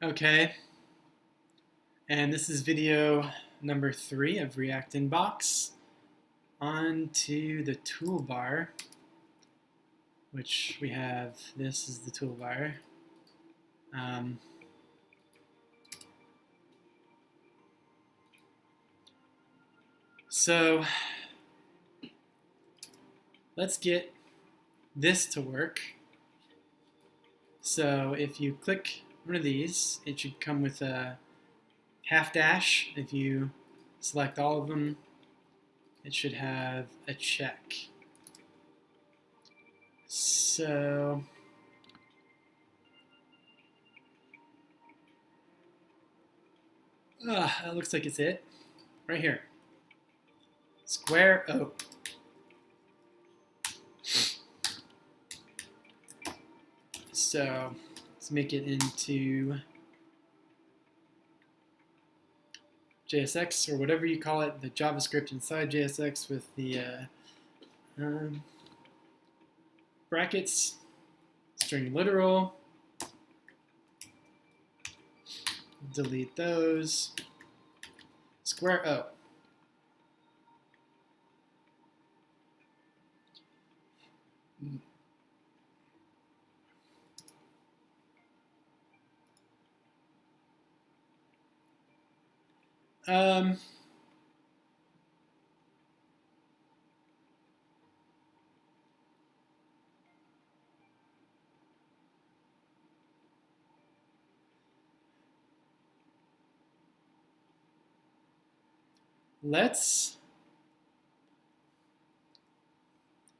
Okay, and this is video number 3 of React Inbox. On to the toolbar, which we have. This is the toolbar. So let's get this to work. So if you click one of these, it should come with a half dash. If you select all of them, it should have a check. So that looks like it's it. Right here. Square O. So let's make it into JSX or whatever you call it, the JavaScript inside JSX with the brackets, string literal, delete those, square O.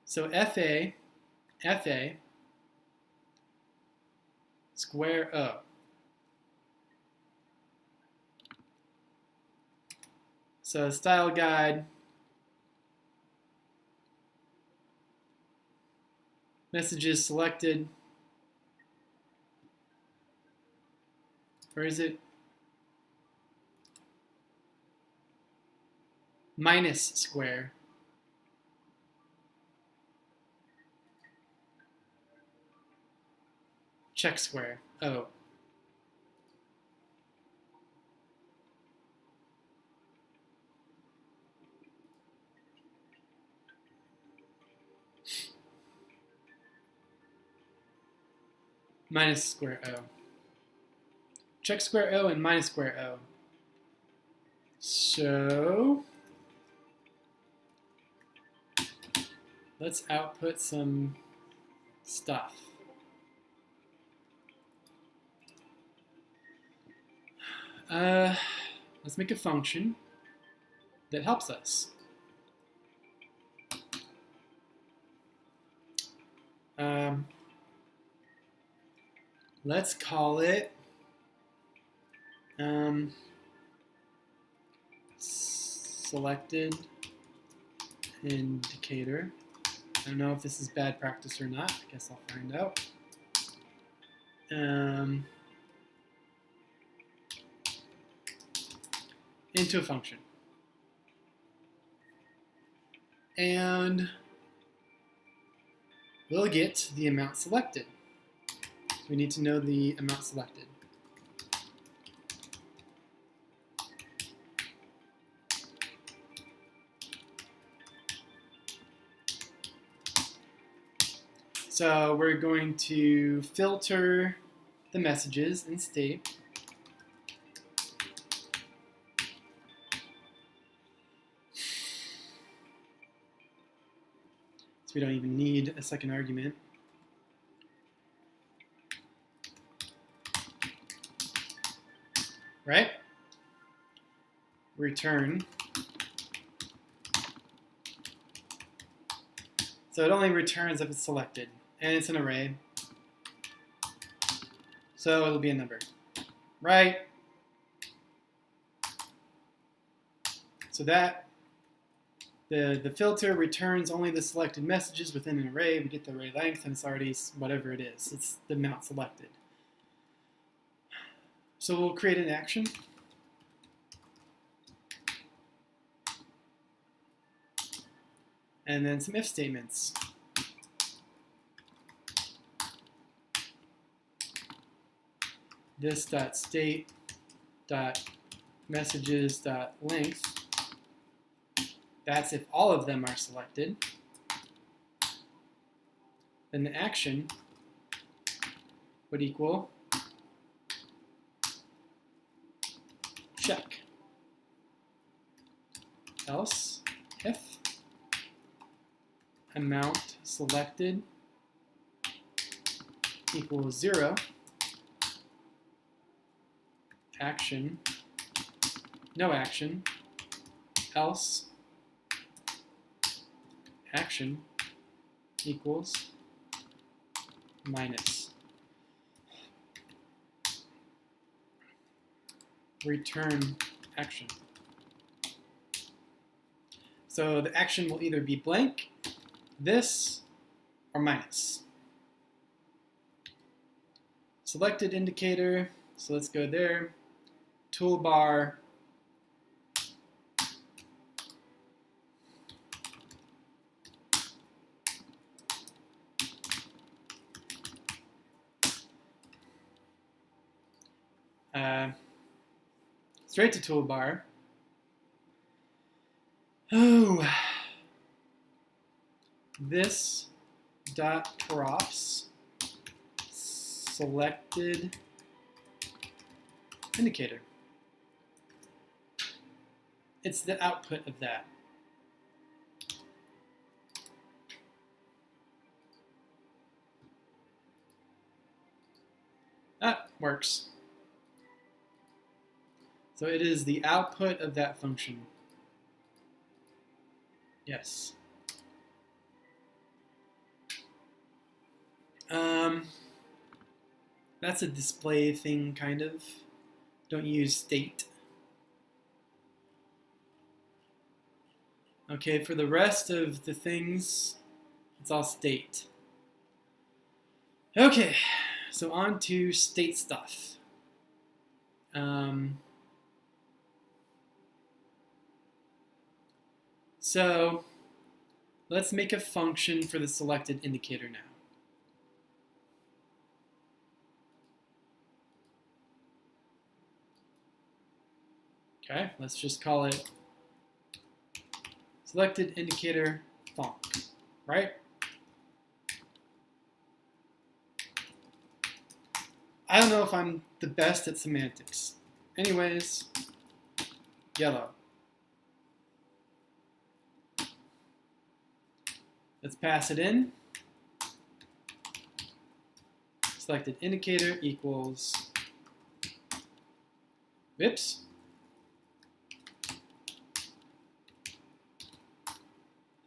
So FA, square O. So style guide, messages selected, or is it minus square? Check square, O. Minus square O. Check square O and minus square O. So let's output some stuff. Let's make a function that helps us. Let's call it selected indicator. I don't know if this is bad practice or not. I guess I'll find out. Into a function. And we'll get the amount selected. We need to know the amount selected. So we're going to filter the messages in state. So we don't even need a second argument. Right? Return. So it only returns if it's selected, and it's an array. So it'll be a number. Right? So that the filter returns only the selected messages within an array. We get the array length, and it's already whatever it is. It's the amount selected. So we'll create an action. And then some if statements. this dot state dot messages dot length. That's if all of them are selected. Then the action would equal check. Else, if amount selected equals 0, action, no action, else action equals minus. Return action. So the action will either be blank, this, or minus. Selected indicator, so let's go there. Toolbar, straight to toolbar. Oh, this dot props selected indicator. It's the output of that. That works. So it is the output of that function. Yes. That's a display thing, kind of. Don't use state. Okay, for the rest of the things, it's all state. Okay, so on to state stuff. So let's make a function for the selected indicator now. Okay, let's just call it selected indicator func, right? I don't know if I'm the best at semantics. Anyways, yellow. Let's pass it in. Selected indicator equals, whoops.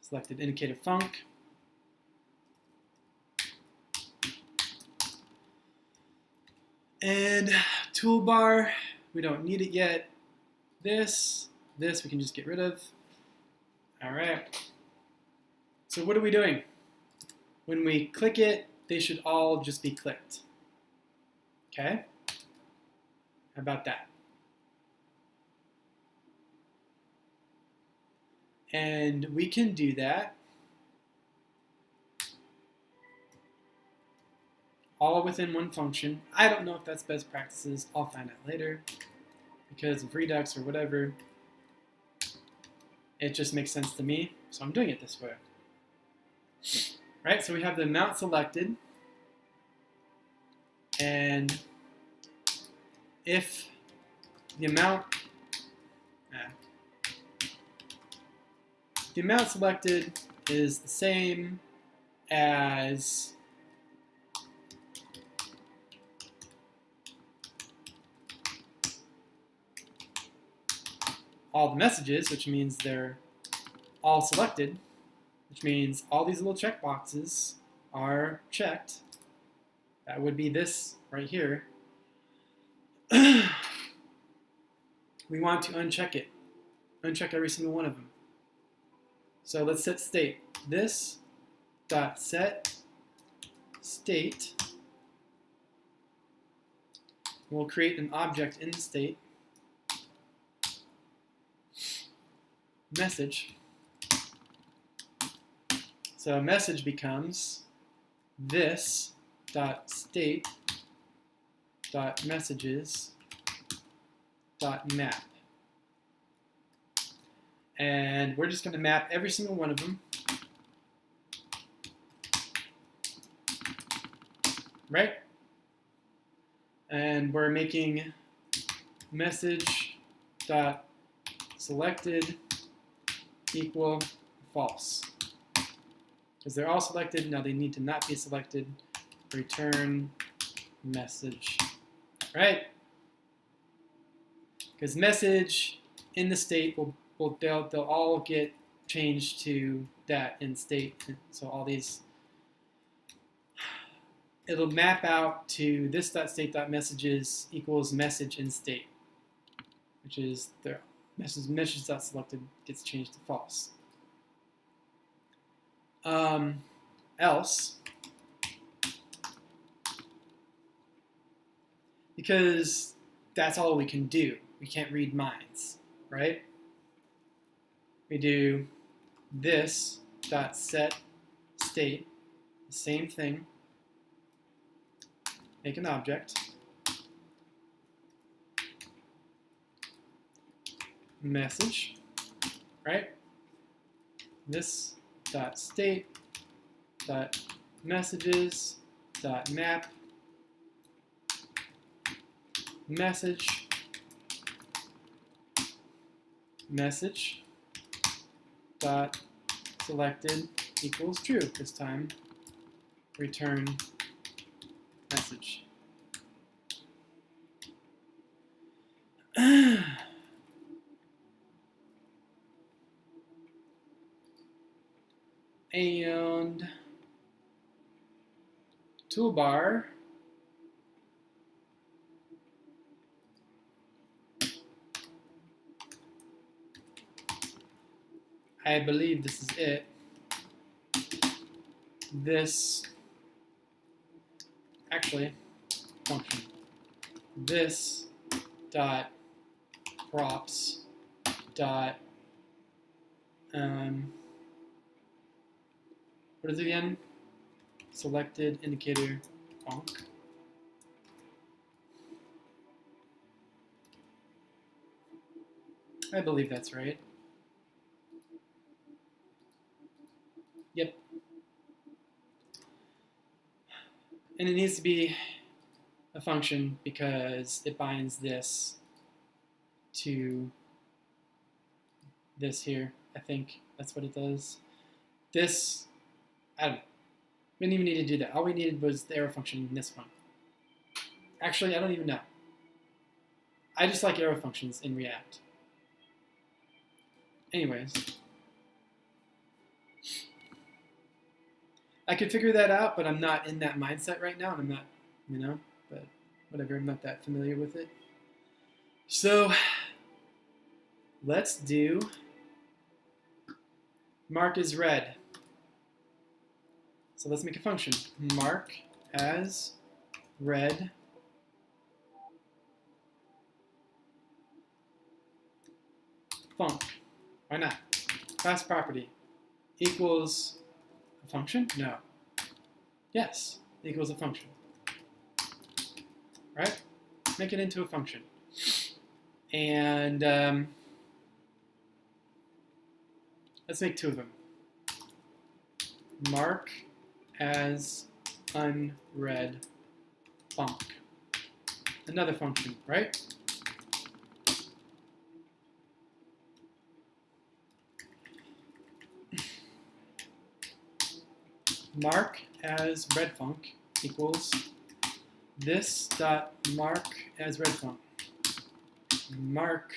Selected indicator func. And toolbar, we don't need it yet. This we can just get rid of. All right. So what are we doing? When we click it, they should all just be clicked. Okay? How about that? And we can do that all within one function. I don't know if that's best practices. I'll find out later because of Redux or whatever. It just makes sense to me, so I'm doing it this way. Right, so we have the amount selected, and if the amount selected is the same as all the messages, which means they're all selected, which means all these little checkboxes are checked. That would be this right here. We want to uncheck it. Uncheck every single one of them. So let's set state. This dot set state. We'll create an object in the state. Message. So a message becomes this dot state dot messages dot map. And we're just going to map every single one of them. Right? And we're making message dot selected equal false. Because they're all selected, now they need to not be selected. Return message. Right? Because message in the state they'll all get changed to that in state. So all these, it'll map out to this dot state dot messages equals message in state, which is their message dot selected gets changed to false. Else, because that's all we can do. We can't read minds, right? We do this dot set state, the same thing. Make an object. Message, right? This dot state dot messages dot map message dot selected equals true. This time return message. And toolbar, I believe this is it. This, actually, function. This dot props dot what is it again? Selected indicator func. I believe that's right. Yep. And it needs to be a function because it binds this to this here. I think that's what it does. This, I don't know. We didn't even need to do that. All we needed was the arrow function in this one. Actually, I don't even know. I just like arrow functions in React. Anyways. I could figure that out, but I'm not in that mindset right now. I'm not, but whatever, I'm not that familiar with it. So let's do mark as red. So let's make a function. Mark as red func. Why not? Class property equals a function? No. Yes, equals a function. Right? Make it into a function. And let's make two of them. Mark as unread func. Another function, right? Mark as red func equals this dot mark as red func. Mark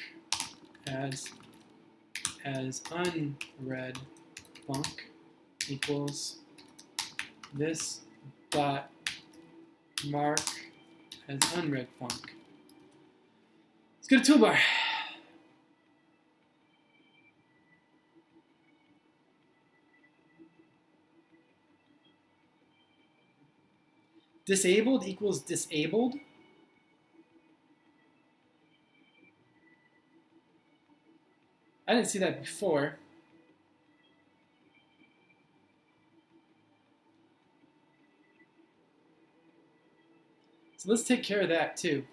as unread func equals this dot mark as unread func. Let's go to toolbar. Disabled equals disabled. I didn't see that before. So let's take care of that too.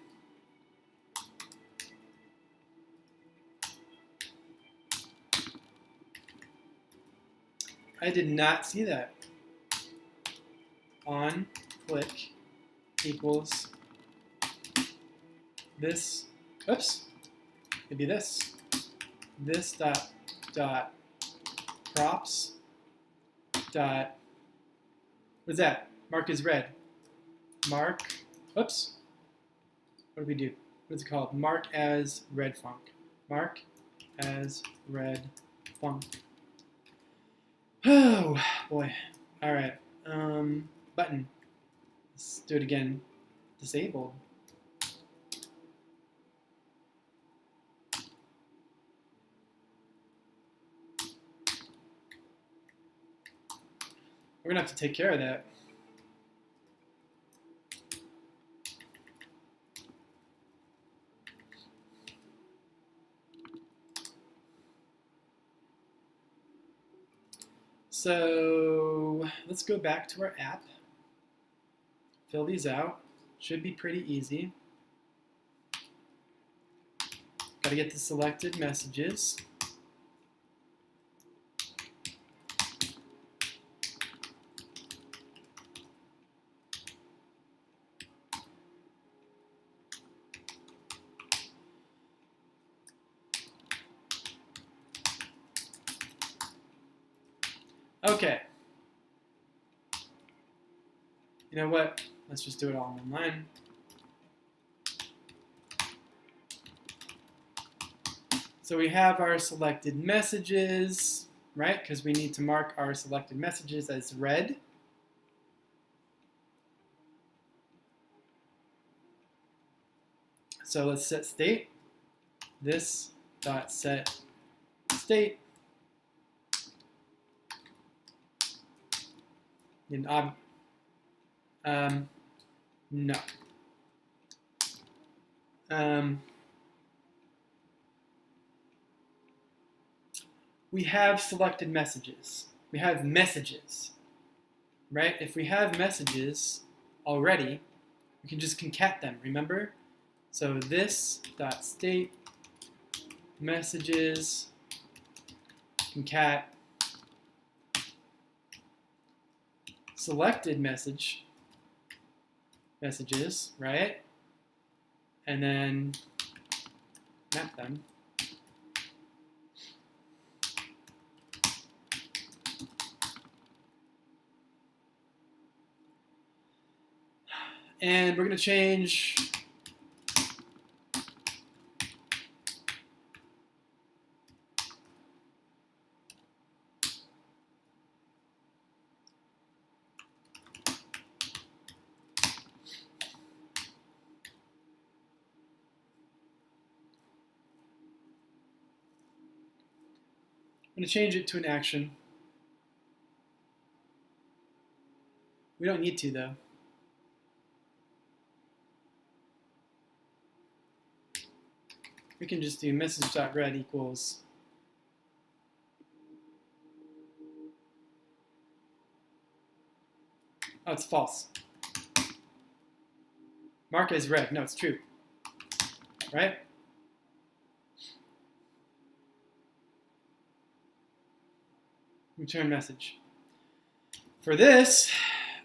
I did not see that. On click equals this. Oops. It'd be this. This dot props dot. What's that? Mark is red. Mark. Oops. What do we do? What's it called? Mark as red funk. Mark as red funk. Oh boy. All right. Button. Let's do it again. Disabled. We're gonna have to take care of that. So let's go back to our app. Fill these out. Should be pretty easy. Got to get the selected messages. Okay. You know what? Let's just do it all in one line. So we have our selected messages, right? Because we need to mark our selected messages as red. So let's set state. This dot set state. No. We have selected messages. We have messages, right? If we have messages already, we can just concat them, remember? So this dot state messages concat selected messages, right? And then map them. And we're going to change it to an action. We don't need to, though. We can just do message.red equals oh, it's false. Mark as red. No, it's true. Right? Return message. For this,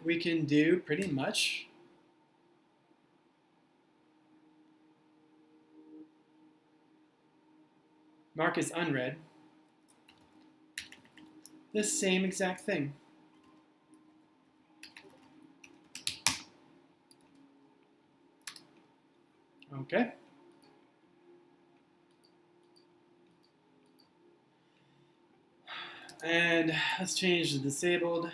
we can do pretty much mark as unread. This same exact thing. Okay. And let's change the disabled.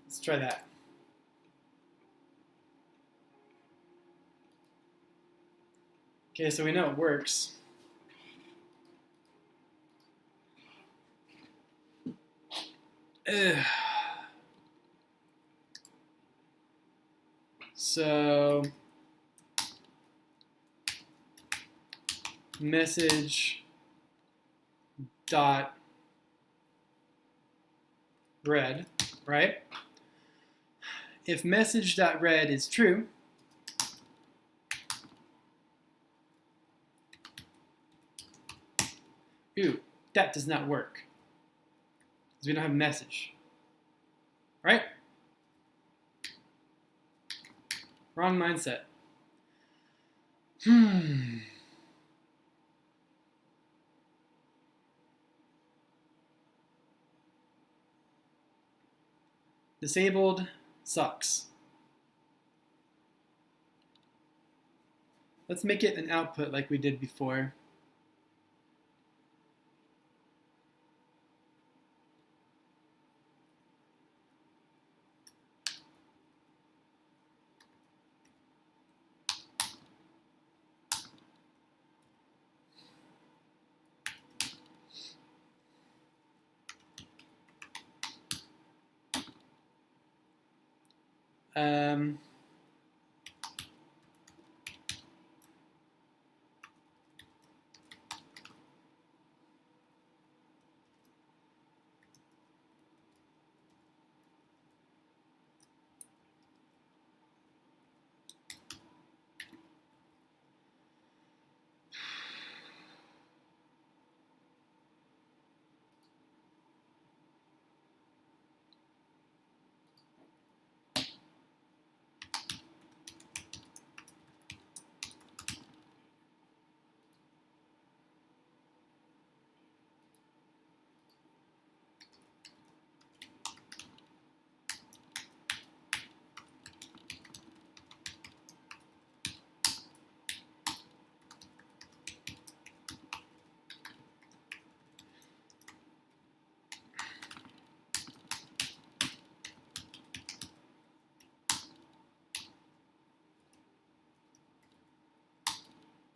Let's try that. Okay, so we know it works. Ugh. So message dot read, right? If message dot read is true, ooh, that does not work because we don't have message, right? Wrong mindset. Disabled sucks. Let's make it an output like we did before.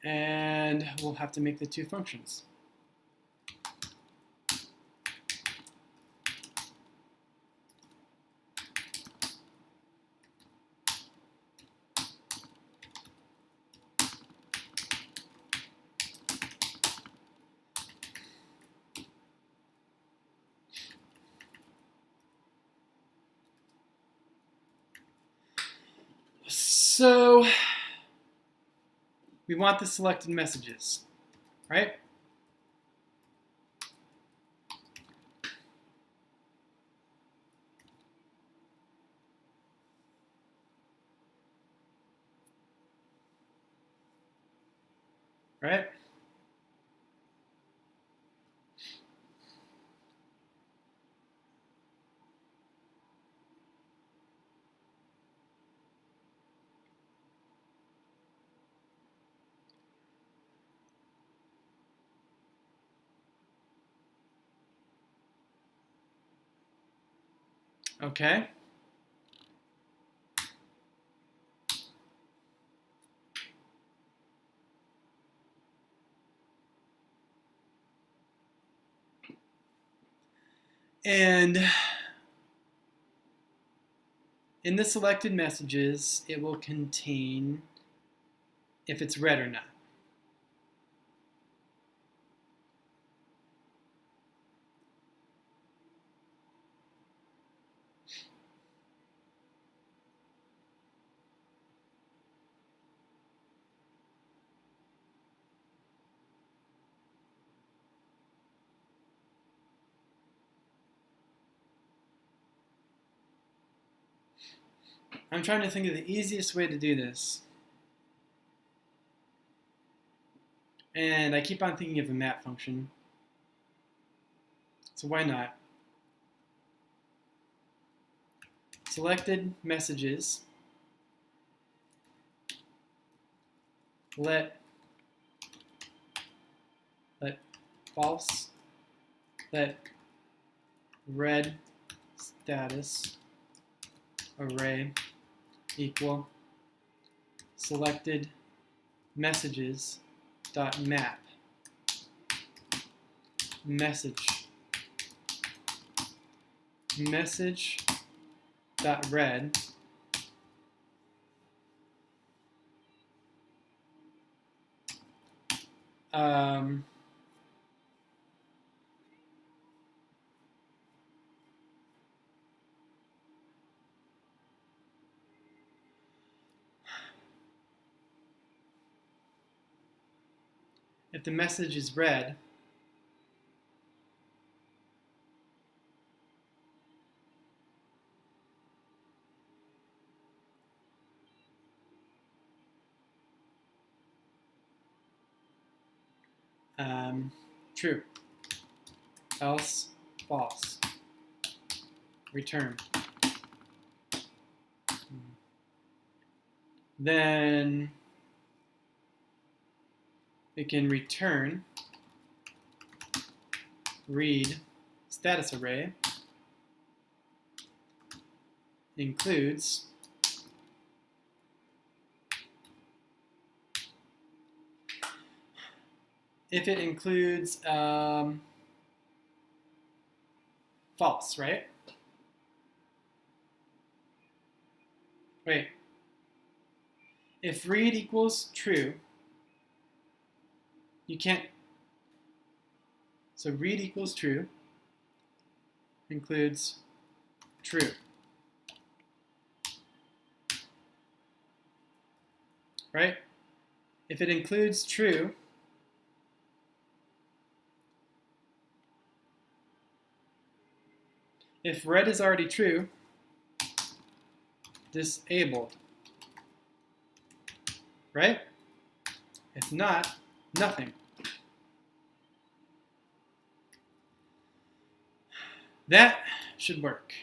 And we'll have to make the two functions. So we want the selected messages, right? Right? Okay. And in the selected messages, it will contain if it's read or not. I'm trying to think of the easiest way to do this. And I keep on thinking of a map function. So why not? Selected messages. Let false. Let red status array equal selected messages dot map message dot read um, if the message is read, true, else false, return. Then it can return read status array includes if it includes false, right? Wait. If read equals true, you can't. So read equals true includes true. Right? If it includes true, if red is already true, disabled. Right? If not, nothing. That should work.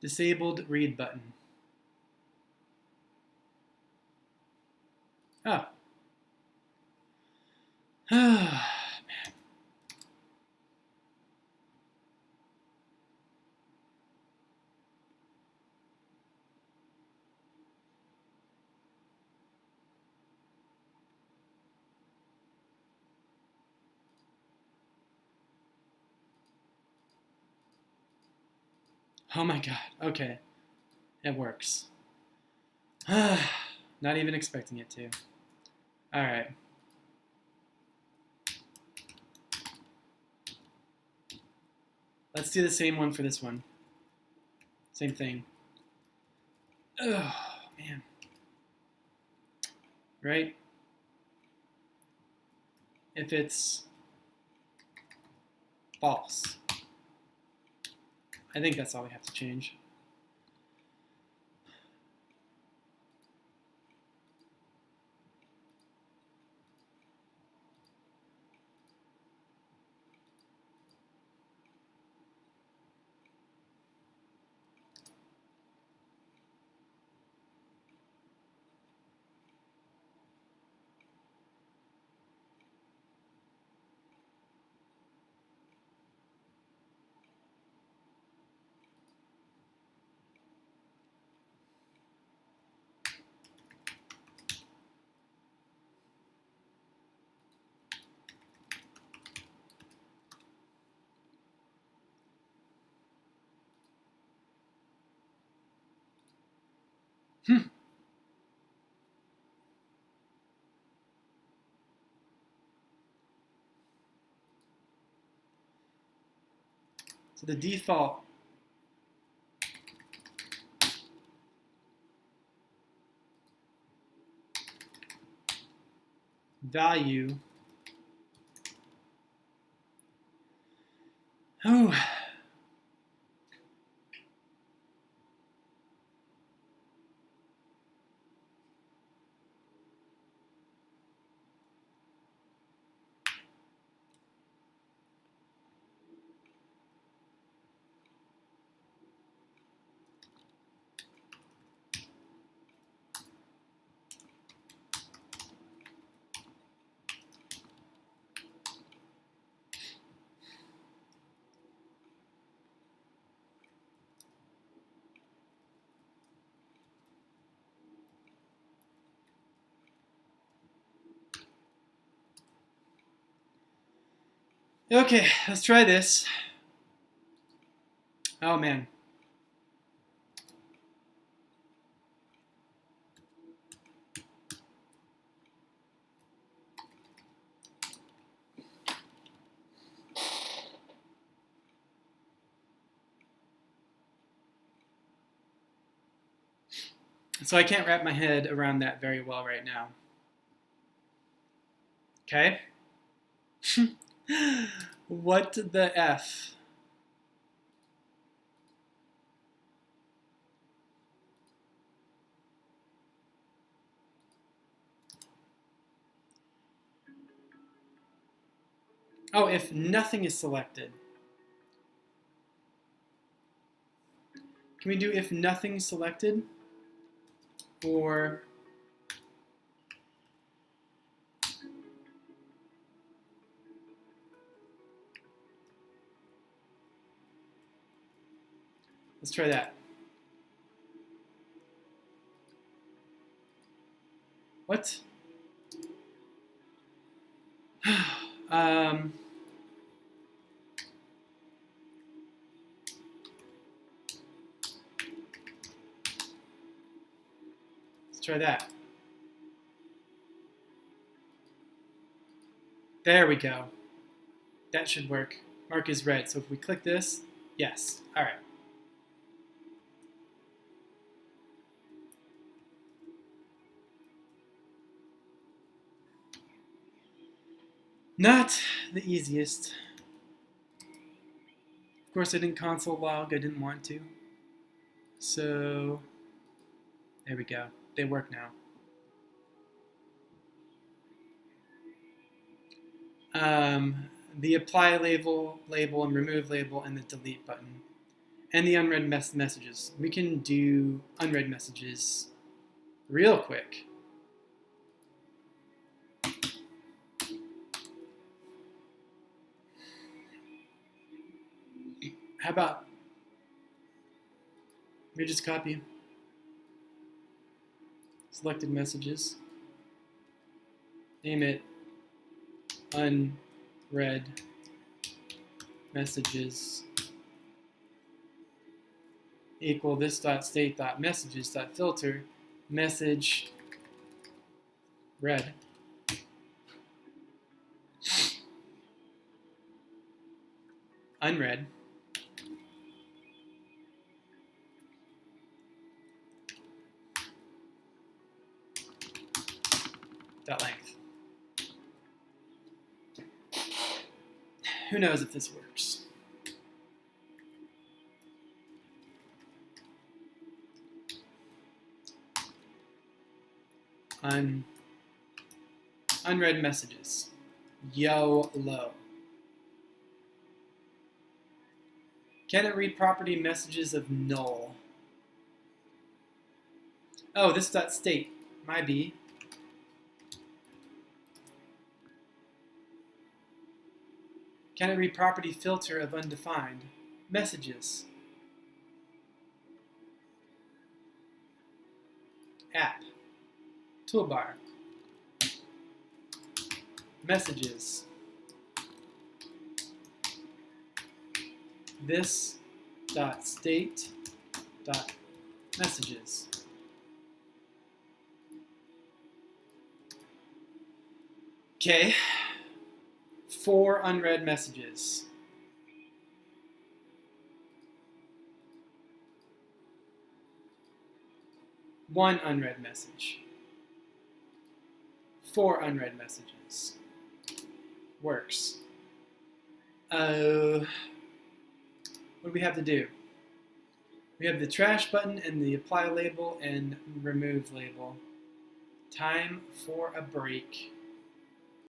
Disabled read button. Oh. Man. Oh my god. Okay. It works. Not even expecting it to. All right. Let's do the same one for this one. Same thing. Oh, man. Right? If it's false. I think that's all we have to change. So the default value. Oh. Okay, let's try this. Oh man. So I can't wrap my head around that very well right now. Okay? What the F? Oh, if nothing is selected. Can we do if nothing selected? Or let's try that. What? Let's try that. There we go. That should work. Mark is red. So if we click this, yes. All right. Not the easiest. Of course, I didn't console log. I didn't want to. So there we go. They work now. The apply label, and remove label, and the delete button, and the unread messages. We can do unread messages real quick. How about we just copy selected messages, name it unread messages equal this dot state dot messages dot filter message read. Unread dot length. Who knows if this works? Unread messages. YOLO. Can it read property messages of null? Oh, this dot state. My B. Can it read property filter of undefined messages? App. Toolbar. Messages. This dot state dot messages. Okay. 4 unread messages. One unread message. 4 unread messages. Works. What do we have to do? We have the trash button and the apply label and remove label. Time for a break.